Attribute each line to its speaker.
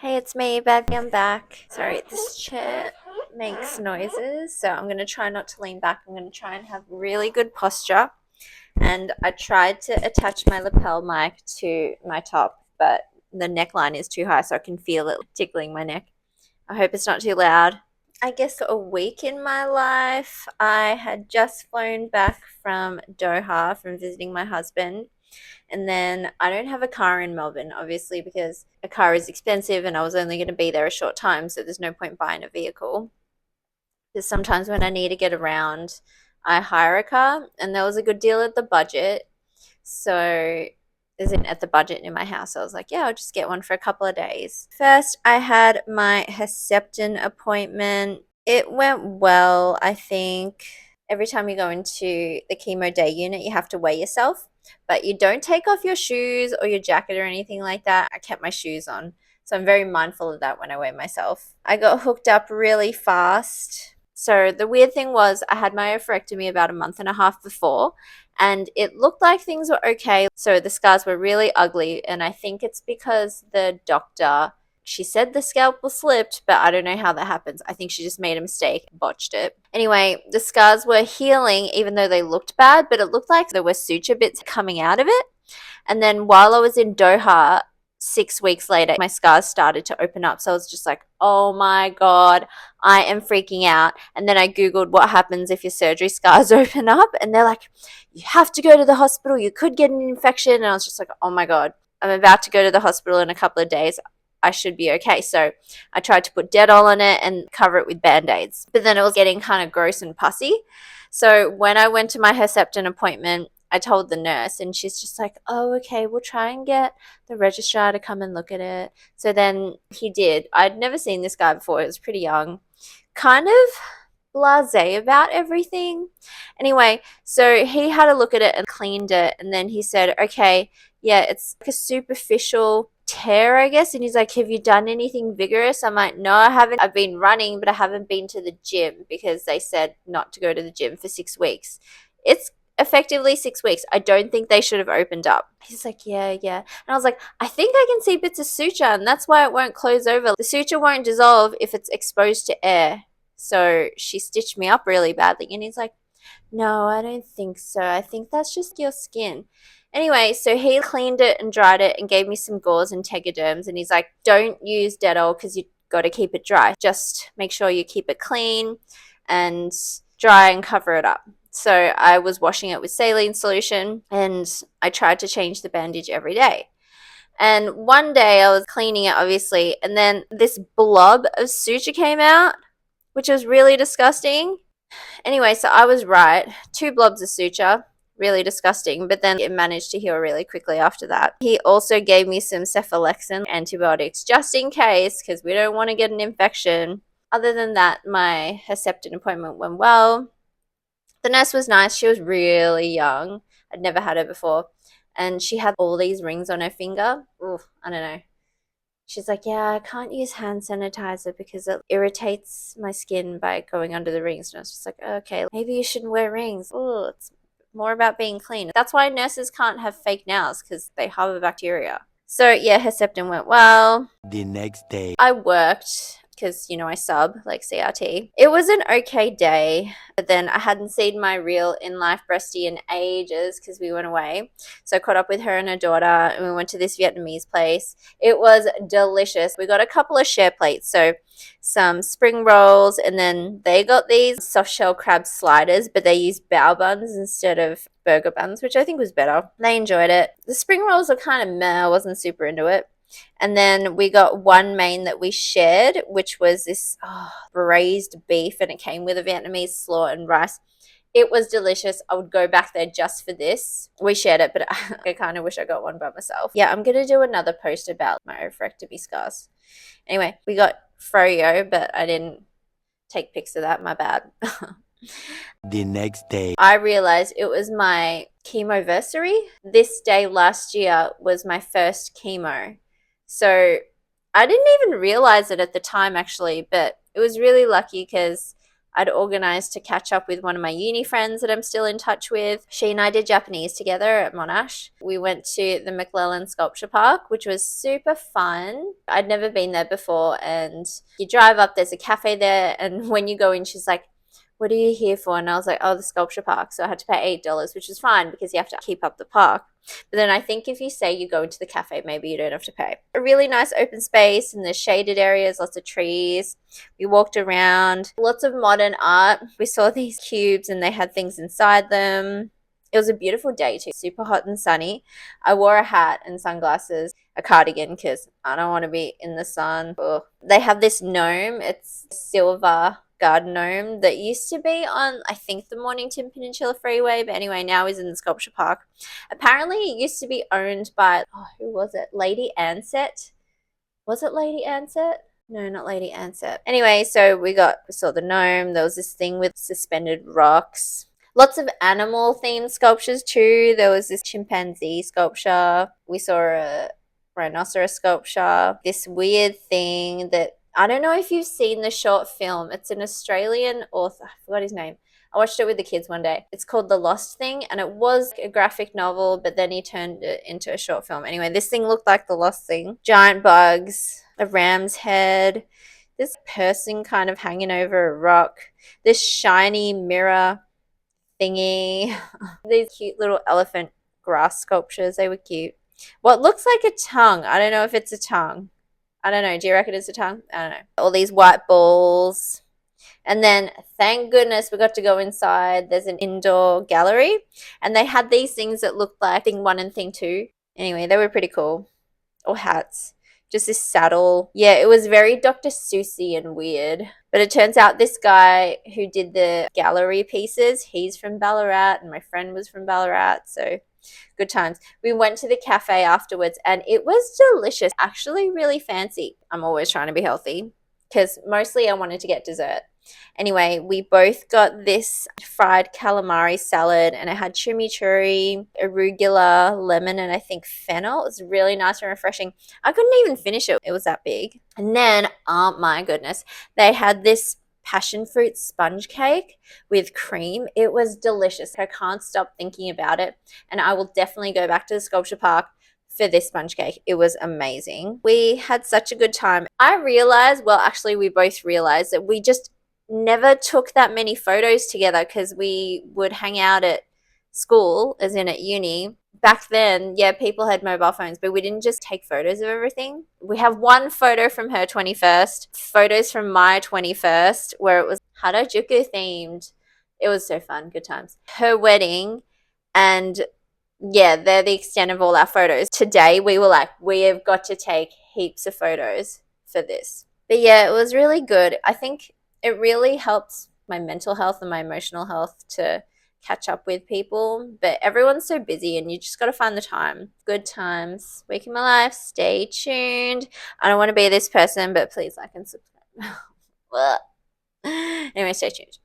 Speaker 1: Hey, it's me, baby. I'm back. Sorry, this chair makes noises, so I'm going to try not to lean back. I'm going to try and have really good posture. And I tried to attach my lapel mic to my top, but the neckline is too high, so I can feel it tickling my neck. I hope it's not too loud. I guess a week in my life, I had just flown back from Doha from visiting my husband. And then I don't have a car in Melbourne, obviously, because a car is expensive and I was only going to be there a short time. So there's no point buying a vehicle. Because sometimes when I need to get around, I hire a car. And there was a good deal at the budget. So isn't at the budget in my house. So I was like, yeah, I'll just get one for a couple of days. First, I had my Herceptin appointment. It went well, I think. Every time you go into the chemo day unit, you have to weigh yourself, but you don't take off your shoes or your jacket or anything like that. I kept my shoes on. So I'm very mindful of that when I weigh myself. I got hooked up really fast. So the weird thing was I had my oophorectomy about a month and a half before, and it looked like things were okay. So the scars were really ugly, and I think it's because the doctor, she said the scalpel slipped, but I don't know how that happens. I think she just made a mistake, botched it. Anyway, the scars were healing even though they looked bad, but it looked like there were suture bits coming out of it. And then while I was in Doha, 6 weeks later, my scars started to open up. So I was just like, oh my God, I am freaking out. And then I Googled what happens if your surgery scars open up. And they're like, you have to go to the hospital. You could get an infection. And I was just like, oh my God, I'm about to go to the hospital in a couple of days. I should be okay. So I tried to put Dettol on it and cover it with band-aids. But then it was getting kind of gross and pussy. So when I went to my Herceptin appointment, I told the nurse and she's just like, oh, okay, we'll try and get the registrar to come and look at it. So then he did. I'd never seen this guy before. He was pretty young, kind of blasé about everything. Anyway, so he had a look at it and cleaned it. And then he said, okay, yeah, it's like a superficial tear, I guess. And he's like, have you done anything vigorous? I'm like, no, I haven't. I've been running, but I haven't been to the gym because they said not to go to the gym for 6 weeks. It's effectively 6 weeks. I don't think they should have opened up. He's like, yeah, yeah. And I was like, I think I can see bits of suture, and that's why it won't close over. The suture won't dissolve if it's exposed to air. So she stitched me up really badly. And he's like, no, I don't think so. I think that's just your skin. Anyway, so he cleaned it and dried it and gave me some gauze and tegaderms. And he's like, don't use Dettol because you got to keep it dry. Just make sure you keep it clean and dry and cover it up. So I was washing it with saline solution and I tried to change the bandage every day. And one day I was cleaning it, obviously, and then this blob of suture came out, which was really disgusting. Anyway, so I was right. 2 blobs of suture, really disgusting, but then it managed to heal really quickly after that. He also gave me some cephalexin antibiotics just in case because we don't want to get an infection. Other than that, my Herceptin appointment went well. The nurse was nice. She was really young. I'd never had her before. And she had all these rings on her finger. Ooh, I don't know. She's like, yeah, I can't use hand sanitizer because it irritates my skin by going under the rings. And I was just like, okay, maybe you shouldn't wear rings. Oh, it's more about being clean. That's why nurses can't have fake nails because they harbor bacteria. So yeah, Herceptin went well.
Speaker 2: The next day.
Speaker 1: I worked because, I sub like CRT. It was an okay day, but then I hadn't seen my real in-life breastie in ages because we went away. So I caught up with her and her daughter and we went to this Vietnamese place. It was delicious. We got a couple of share plates. So some spring rolls, and then they got these soft shell crab sliders, but they used bao buns instead of burger buns, which I think was better. They enjoyed it. The spring rolls were kind of meh. I wasn't super into it. And then we got one main that we shared, which was this braised beef, and it came with a Vietnamese slaw and rice. It was delicious. I would go back there just for this. We shared it, but I kind of wish I got one by myself. Yeah, I'm going to do another post about my oophorectomy scars. Anyway, we got froyo, but I didn't take pics of that. My bad.
Speaker 2: The next day.
Speaker 1: I realized it was my chemo-versary. This day last year was my first chemo. So I didn't even realize it at the time, actually, but it was really lucky because I'd organized to catch up with one of my uni friends that I'm still in touch with. She and I did Japanese together at Monash. We went to the McClellan Sculpture Park, which was super fun. I'd never been there before, and you drive up, there's a cafe there, and when you go in, she's like, what are you here for? And I was like, oh, the sculpture park. So I had to pay $8, which is fine because you have to keep up the park. But then I think if you say you go into the cafe, maybe you don't have to pay. A really nice open space and there's shaded areas, lots of trees. We walked around, lots of modern art. We saw these cubes and they had things inside them. It was a beautiful day too, super hot and sunny. I wore a hat and sunglasses, a cardigan because I don't want to be in the sun. Ugh. They have this gnome, it's silver garden gnome that used to be on, I think, the Mornington Peninsula Freeway, but anyway, now is in the sculpture park. Apparently, it used to be owned by, oh, who was it? Lady Ansett? Was it Lady Ansett? No, not Lady Ansett. Anyway, so we saw the gnome. There was this thing with suspended rocks. Lots of animal themed sculptures too. There was this chimpanzee sculpture. We saw a rhinoceros sculpture. This weird thing that I don't know if you've seen the short film. It's an Australian author. I forgot his name. I watched it with the kids one day. It's called The Lost Thing, and it was a graphic novel, but then he turned it into a short film. Anyway, this thing looked like The Lost Thing. Giant bugs, a ram's head, this person kind of hanging over a rock, this shiny mirror thingy, these cute little elephant grass sculptures. They were cute. What looks like a tongue. I don't know if it's a tongue. I don't know. Do you reckon it's a tongue? I don't know. All these white balls. And then, thank goodness, we got to go inside. There's an indoor gallery. And they had these things that looked like Thing 1 and Thing 2. Anyway, they were pretty cool. Or hats. Just this saddle. Yeah, it was very Dr. Seussy and weird. But it turns out this guy who did the gallery pieces, he's from Ballarat. And my friend was from Ballarat. So good times. We went to the cafe afterwards and it was delicious. Actually really fancy. I'm always trying to be healthy because mostly I wanted to get dessert. Anyway, we both got this fried calamari salad and it had chimichurri, arugula, lemon, and I think fennel. It was really nice and refreshing. I couldn't even finish it. It was that big. And then, oh my goodness, they had this passion fruit sponge cake with cream. It was delicious. I can't stop thinking about it. And I will definitely go back to the sculpture park for this sponge cake. It was amazing. We had such a good time. I realized, well, actually, we both realized that we just never took that many photos together because we would hang out at school, as in at uni. Back then, yeah, people had mobile phones, but we didn't just take photos of everything. We have one photo from her 21st, photos from my 21st, where it was Harajuku themed. It was so fun, good times. Her wedding, and yeah, they're the extent of all our photos. Today, we were like, we have got to take heaps of photos for this. But yeah, it was really good. I think it really helped my mental health and my emotional health to catch up with people, but everyone's so busy and you just got to find the time. Good times. Week in my life. Stay tuned. I don't want to be this person, but please like and subscribe. Anyway, stay tuned.